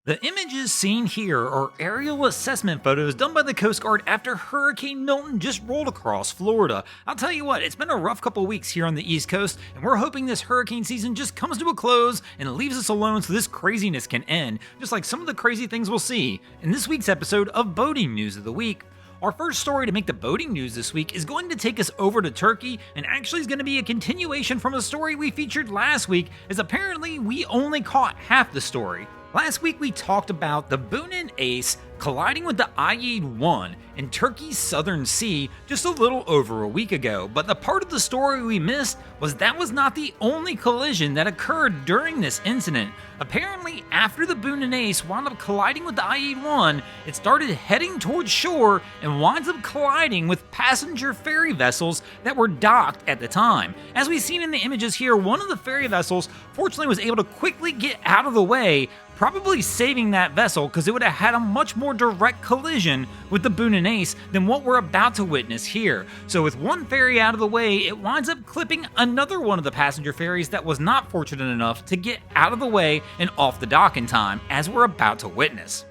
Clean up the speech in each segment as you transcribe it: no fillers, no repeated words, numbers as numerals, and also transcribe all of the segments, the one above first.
The images seen here are aerial assessment photos done by the Coast Guard after Hurricane Milton just rolled across Florida. I'll tell you what, it's been a rough couple weeks here on the East Coast, and we're hoping this hurricane season just comes to a close and leaves us alone so this craziness can end, just like some of the crazy things we'll see in this week's episode of Boating News of the Week. Our first story to make the boating news this week is going to take us over to Turkey, and actually is going to be a continuation from a story we featured last week, as apparently we only caught half the story. Last week we talked about the Boon Ace colliding with the Aid-1 in Turkey's southern sea just a little over a week ago, but the part of the story we missed was that was not the only collision that occurred during this incident. Apparently, after the Boon Ace wound up colliding with the Aid-1, it started heading towards shore and winds up colliding with passenger ferry vessels that were docked at the time. As we've seen in the images here, one of the ferry vessels fortunately was able to quickly get out of the way, probably saving that vessel because it would have had a much more direct collision with the Boon Ace than what we're about to witness here. So with one ferry out of the way, it winds up clipping another one of the passenger ferries that was not fortunate enough to get out of the way and off the dock in time, as we're about to witness.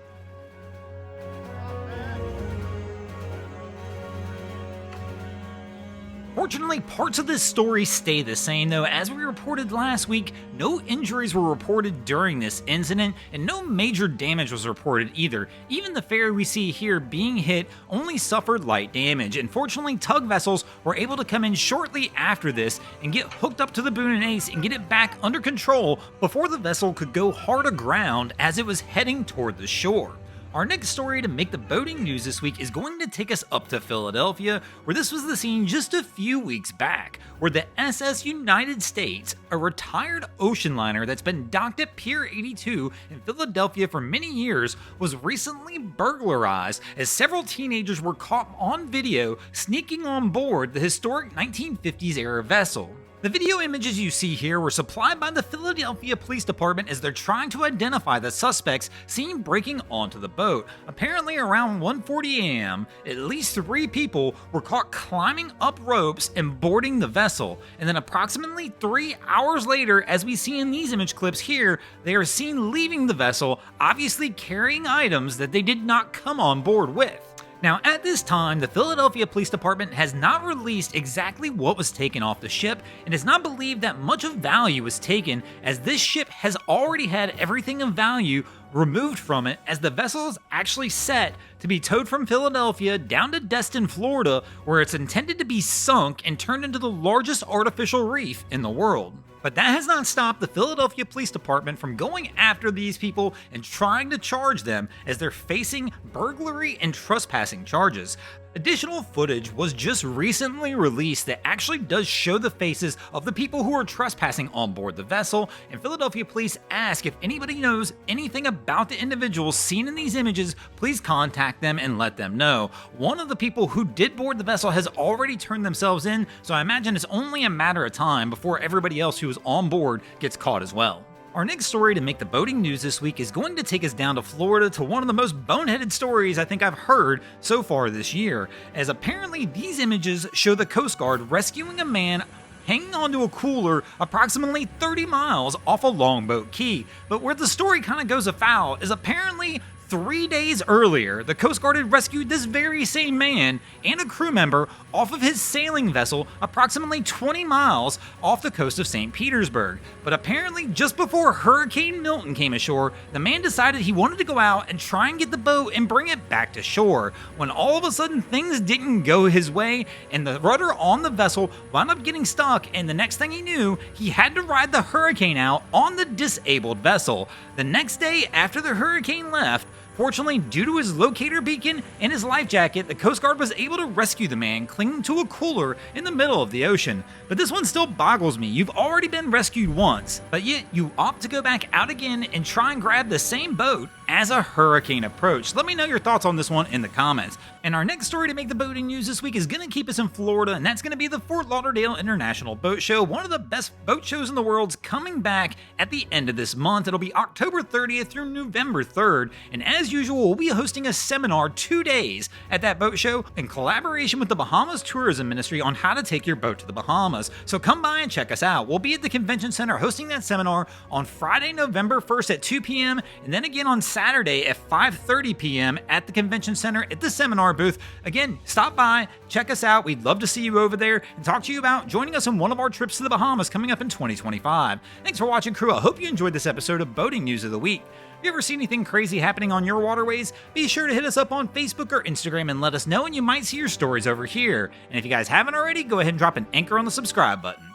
Fortunately, parts of this story stay the same though. As we reported last week, no injuries were reported during this incident, and no major damage was reported either. Even the ferry we see here being hit only suffered light damage, and fortunately tug vessels were able to come in shortly after this and get hooked up to the Boon Ace and get it back under control before the vessel could go hard aground as it was heading toward the shore. Our next story to make the boating news this week is going to take us up to Philadelphia, where this was the scene just a few weeks back, where the SS United States, a retired ocean liner that's been docked at Pier 82 in Philadelphia for many years, was recently burglarized as several teenagers were caught on video sneaking on board the historic 1950s era vessel. The video images you see here were supplied by the Philadelphia Police Department as they're trying to identify the suspects seen breaking onto the boat. Apparently around 1:40 a.m., at least 3 people were caught climbing up ropes and boarding the vessel, and then approximately 3 hours later, as we see in these image clips here, they are seen leaving the vessel, obviously carrying items that they did not come on board with. Now, at this time, the Philadelphia Police Department has not released exactly what was taken off the ship, and it's not believed that much of value was taken, as this ship has already had everything of value removed from it, as the vessel is actually set to be towed from Philadelphia down to Destin, Florida, where it's intended to be sunk and turned into the largest artificial reef in the world. But that has not stopped the Philadelphia Police Department from going after these people and trying to charge them, as they're facing burglary and trespassing charges. Additional footage was just recently released that actually does show the faces of the people who are trespassing on board the vessel, and Philadelphia police ask if anybody knows anything about the individuals seen in these images, please contact them and let them know. One of the people who did board the vessel has already turned themselves in, so I imagine it's only a matter of time before everybody else who is on board gets caught as well. Our next story to make the boating news this week is going to take us down to Florida to one of the most boneheaded stories I think I've heard so far this year, as apparently these images show the Coast Guard rescuing a man hanging onto a cooler approximately 30 miles off a Longboat Key. But where the story kind of goes afoul is apparently 3 days earlier, the Coast Guard had rescued this very same man and a crew member off of his sailing vessel approximately 20 miles off the coast of St. Petersburg. But apparently, just before Hurricane Milton came ashore, the man decided he wanted to go out and try and get the boat and bring it back to shore, when all of a sudden things didn't go his way, and the rudder on the vessel wound up getting stuck, and the next thing he knew, he had to ride the hurricane out on the disabled vessel. The next day after the hurricane left, fortunately, due to his locator beacon and his life jacket, the Coast Guard was able to rescue the man clinging to a cooler in the middle of the ocean. But this one still boggles me. You've already been rescued once, but yet you opt to go back out again and try and grab the same boat as a hurricane approached. Let me know your thoughts on this one in the comments. And our next story to make the boating news this week is going to keep us in Florida, and that's going to be the Fort Lauderdale International Boat Show, one of the best boat shows in the world, coming back at the end of this month. It'll be October 30th through November 3rd, and as as usual, we'll be hosting a seminar 2 days at that boat show in collaboration with the Bahamas Tourism Ministry on how to take your boat to the Bahamas. So come by and check us out. We'll be at the convention center hosting that seminar on Friday, November 1st at 2 p.m. and then again on Saturday at 5:30 p.m. at the convention center at the seminar booth. Again, stop by, check us out. We'd love to see you over there and talk to you about joining us on one of our trips to the Bahamas coming up in 2025. Thanks for watching, crew. I hope you enjoyed this episode of Boating News of the Week. If you ever see anything crazy happening on your waterways, be sure to hit us up on Facebook or Instagram and let us know, and you might see your stories over here. And if you guys haven't already, go ahead and drop an anchor on the subscribe button.